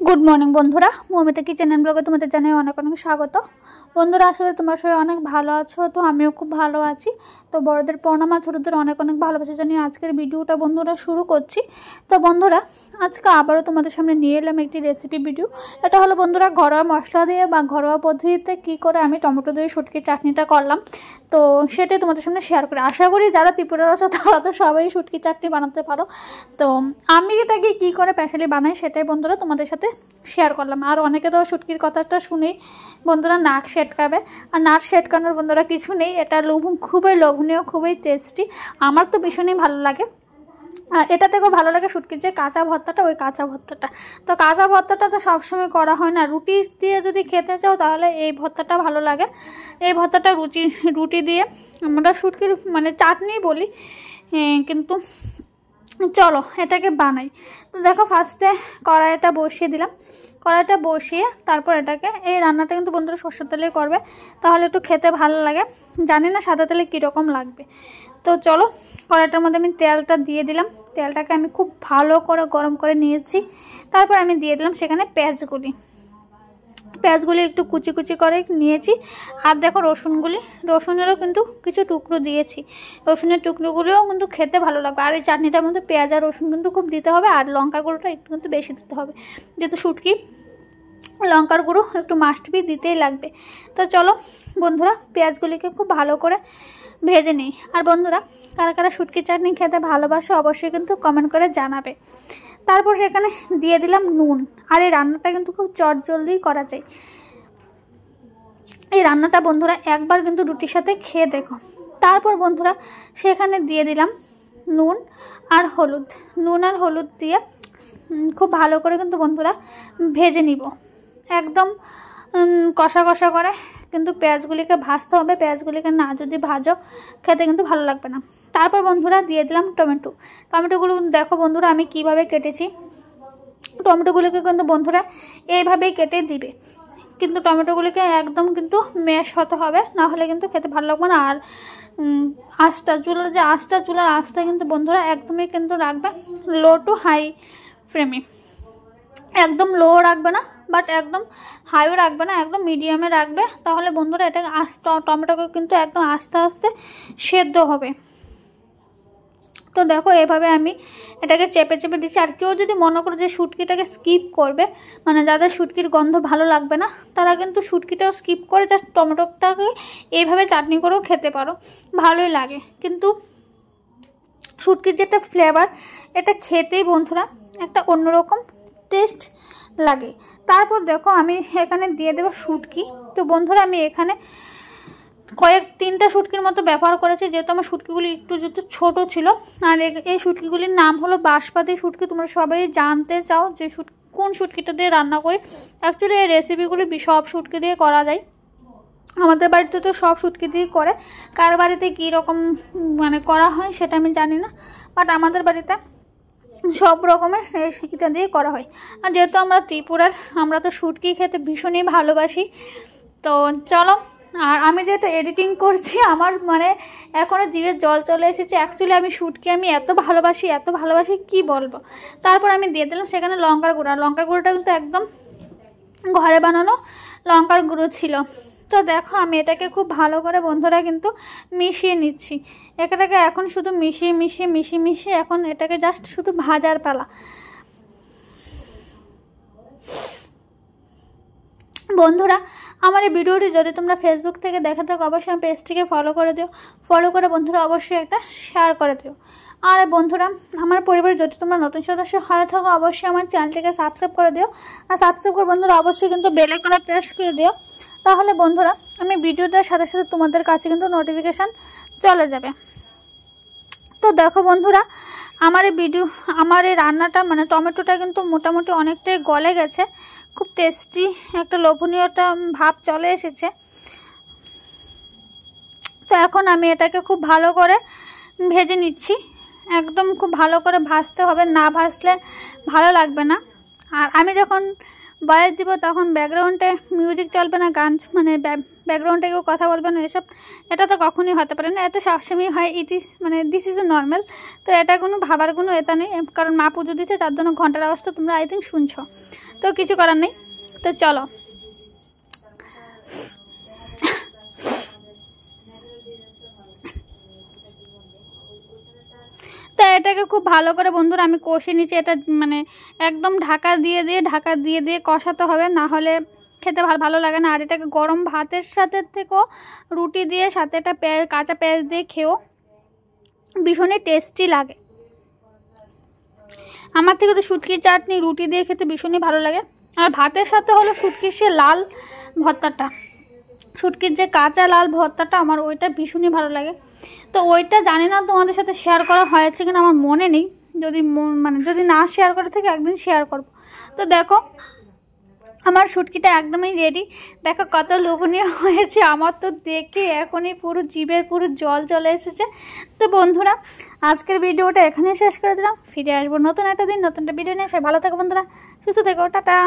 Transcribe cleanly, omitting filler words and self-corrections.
Good morning বন্ধুরা, Moumita kitchen and ব্লগে তোমাদের জানাই অনেক অনেক স্বাগত। বন্ধুরা, আশা করি তোমরা সবাই অনেক ভালো আছো। তো আমিও খুব ভালো আছি। তো বড়দের প্রণাম আর ছোটদের অনেক অনেক ভালোবাসা জানিয়ে আজকের ভিডিওটা বন্ধুরা শুরু করছি। তো বন্ধুরা, আজকে আবারও তোমাদের সামনে নিয়ে এলাম একটি রেসিপি ভিডিও। এটা হলো বন্ধুরা ঘরোয়া মশলা দিয়ে বা ঘরোয়া পদ্ধতিতে কী করে আমি টমেটো দিয়ে শুটকি চাটনিটা করলাম। তো সেটাই তোমাদের সামনে শেয়ার করি। আশা করি যারা ত্রিপুরার আছো তারা তো সবাই শুটকি চাটনি বানাতে পারো। তো আমি এটাকে কী করে স্পেশালি বানাই সেটাই বন্ধুরা তোমাদের সাথে শেয়ার করলাম। আর অনেকে তো শুটকির কথাটা শুনেই বন্ধুরা নাক সেটকাবে। আর নাক সেটকানোর বন্ধুরা কিছু নেই, এটা খুবই লোভনীয়, খুবই টেস্টি। আমার তো ভীষণই ভালো লাগে। এটা থেকেও ভালো লাগে শুটকির যে কাঁচা ভর্তাটা, ওই কাঁচা ভর্তাটা। তো কাঁচা ভর্তাটা তো সবসময় করা হয় না, রুটি দিয়ে যদি খেতে চাও তাহলে এই ভর্তাটা ভালো লাগে। এই ভর্তাটা রুটি দিয়ে আমরা শুটকির মানে চাটনি বলি, কিন্তু চলো এটাকে বানাই। তো দেখো, ফার্স্টে কড়াইটা বসিয়ে দিলাম। কড়াইটা বসিয়ে তারপর এটাকে, এই রান্নাটা কিন্তু বন্ধুরা সরষের তেলে করবে, তাহলে একটু খেতে ভালো লাগে। জানি না সাদা তেলে কীরকম লাগবে। তো চলো, কড়াইটার মধ্যে আমি তেলটা দিয়ে দিলাম। তেলটাকে আমি খুব ভালো করে গরম করে নিয়েছি। তারপর আমি দিয়ে দিলাম সেখানে পেঁয়াজগুলি একটু কুচি কুচি করে নিয়েছি। আর দেখো রসুনেরও কিন্তু কিছু টুকরো দিয়েছি। রসুনের টুকরোগুলোও কিন্তু খেতে ভালো লাগবে। আর এই চাটনিটার মধ্যে পেঁয়াজ আর রসুন কিন্তু খুব দিতে হবে। আর লঙ্কার গুঁড়োটা একটু কিন্তু বেশি দিতে হবে, যেহেতু শুটকি লঙ্কার গুঁড়ো একটু মাস্ট বি দিতেই লাগবে। তো চলো বন্ধুরা, পেঁয়াজগুলিকে খুব ভালো করে ভেজে নিই। আর বন্ধুরা, কারা কারা শুটকি চাটনি খেতে ভালোবাসো অবশ্যই কিন্তু কমেন্ট করে জানাবে। তারপর সেখানে দিয়ে দিলাম নুন। আর এই রান্নাটা কিন্তু খুব চটজলদি করা যায়। এই রান্নাটা বন্ধুরা একবার কিন্তু রুটির সাথে খেয়ে দেখো। তারপর বন্ধুরা সেখানে দিয়ে দিলাম নুন আর হলুদ দিয়ে খুব ভালো করে কিন্তু বন্ধুরা ভেজে নিব। একদম কষা কষা করে কিন্তু পেঁয়াজগুলিকে ভাজতে হবে। পেঁয়াজগুলিকে না যদি ভাজো খেতে কিন্তু ভালো লাগবে না। তারপর বন্ধুরা দিয়ে দিলাম টমেটোগুলো দেখো বন্ধুরা আমি কিভাবে কেটেছি। টমেটোগুলিকে কিন্তু বন্ধুরা এইভাবেই কেটে দিবে, কিন্তু টমেটোগুলিকে একদম কিন্তু ম্যাশ হতে হবে, না হলে কিন্তু খেতে ভালো লাগবে না। আর চুলার আঁচটা কিন্তু বন্ধুরা একদমই কিন্তু রাখবে লো টু হাই ফ্লেমে। একদম লো রাখবে না, বাট একদম হাইও রাখবে না, একদম মিডিয়ামে রাখবে। তাহলে বন্ধুরা এটাকে টমেটোকে কিন্তু একদম আস্তে আস্তে সেদ্ধ হবে। তো দেখো এভাবে আমি এটাকে চেপে দিচ্ছি। আর কেউ যদি মনে করো যে শুটকিটাকে স্কিপ করবে, মানে যাদের শুটকির গন্ধ ভালো লাগবে না, তারা কিন্তু শুটকিটাও স্কিপ করে জাস্ট টমেটোটাকে এইভাবে চাটনি করেও খেতে পারো, ভালোই লাগে। কিন্তু শুটকির যেটা ফ্লেভার, এটা খেতেই বন্ধুরা একটা অন্যরকম টেস্ট লাগে। তারপর দেখো আমি এখানে দিয়ে দেবো শুটকি। তো বন্ধুরা আমি এখানে তিনটা শুটকির মতো ব্যবহার করেছি, যেহেতু আমার শুটকিগুলি একটু ছোটো ছিল। আর এই শুটকিগুলির নাম হলো বাঁশপাতি শুটকি। তোমরা সবাই জানতে চাও যে কোন শুটকিটা দিয়ে রান্না করি। অ্যাকচুয়ালি এই রেসিপিগুলি সব শুটকি দিয়ে করা যায়। আমাদের বাড়িতে তো সব শুটকি দিয়ে করে, কার বাড়িতে কী রকম মানে করা হয় সেটা আমি জানি না, বাট আমাদের বাড়িতে সব রকমের এটা দিয়ে করা হয়। আর যেহেতু আমরা ত্রিপুরার, আমরা তো শুটকি খেতে ভীষণই ভালোবাসি। তো চলো, আর আমি যেটা এডিটিং করছি আমার মানে এখনও জিভে জল চলে এসেছে। অ্যাকচুয়ালি আমি শুটকি এত ভালোবাসি কি বলবো। তারপর আমি দিয়ে দিলাম সেখানে লঙ্কার গুঁড়োটা কিন্তু একদম ঘরে বানানো লঙ্কার গুঁড়ো ছিল। তো দেখো আমি এটাকে খুব ভালো করে বন্ধুরা কিন্তু মিশিয়ে নিচ্ছি। এটাকে এখন শুধু মিশিয়ে এখন এটাকে জাস্ট শুধু ভাজার পালা। বন্ধুরা, আমার এই ভিডিওটি যদি তোমরা ফেসবুক থেকে দেখে থাকো অবশ্যই আমার পেজটিকে ফলো করে দিও। ফলো করে বন্ধুরা অবশ্যই একটা শেয়ার করে দিও। আর বন্ধুরা, আমার পরিবারে যদি তোমরা নতুন সদস্য হয়ে থাকো অবশ্যই আমার চ্যানেলটিকে সাবস্ক্রাইব করে দিও। আর সাবস্ক্রাইব করে বন্ধুরা অবশ্যই কিন্তু বেল আইকনে প্রেস করে দিও। তাহলে বন্ধুরা আমি ভিডিও দেওয়ার সাথে সাথে তোমাদের কাছে কিন্তু নোটিফিকেশান চলে যাবে। তো দেখো বন্ধুরা, আমার এই রান্নাটা মানে টমেটোটা কিন্তু মোটামুটি অনেকটাই গলে গেছে। খুব টেস্টি একটা লোভনীয়তা ভাব চলে এসেছে। তো এখন আমি এটাকে খুব ভালো করে ভেজে নিচ্ছি। একদম খুব ভালো করে ভাজতে হবে, না ভাজলে ভালো লাগবে না। আর আমি যখন বয়স দিব তখন ব্যাকগ্রাউন্ডে মিউজিক চলবে না, গান মানে ব্যাকগ্রাউন্ডে কেউ কথা বলবে না, এটা তো কখনই হতে পারে না। এটা সবসময় হয়, দিস ইজ এ নর্মাল। তো এটা কোনো ভাবার কোনো এটা নেই, কারণ মা পুজো দিচ্ছে, তার জন্য ঘন্টার আওয়াজটা তোমরা আই থিঙ্ক শুনছো। তো কিছু করার নেই। তো চলো তো এটাকে খুব ভালো করে বন্ধুরা আমি কষে নিচ্ছি। এটা মানে একদম ঢাকা দিয়ে কষাতে হবে, না হলে খেতে ভালো লাগে না। আর এটাকে গরম ভাতের সাথে থেকেও রুটি দিয়ে সাথে একটা কাঁচা পেঁয়াজ দিয়ে খেয়েও ভীষণই টেস্টি লাগে। আমার থেকে তো শুটকির চাটনি রুটি দিয়ে খেতে ভীষণই ভালো লাগে। আর ভাতের সাথে হলো শুটকির সে লাল ভর্তাটা, শুটকির যে কাঁচা লাল ভর্তাটা, আমার ওইটা ভীষণই ভালো লাগে। তো ওইটা জানি না তোমাদের সাথে শেয়ার করা হয়েছে কিনা, আমার মনে নেই। যদি না শেয়ার করে থেকে একদিন শেয়ার করব। তো দেখো আমার শুটকিটা একদমই রেডি। দেখো কত লোভনীয় হয়েছে, আমার তো দেখে এখনই পুরো জিভে পুরো জল চলে এসেছে। তো বন্ধুরা আজকের ভিডিওটা এখানেই শেষ করে দিলাম। ফিরে আসবো নতুন একটা দিন নতুন একটা ভিডিও নিয়ে। সবাই ভালো থাকো বন্ধুরা, সুস্থ থেকো, টাটা।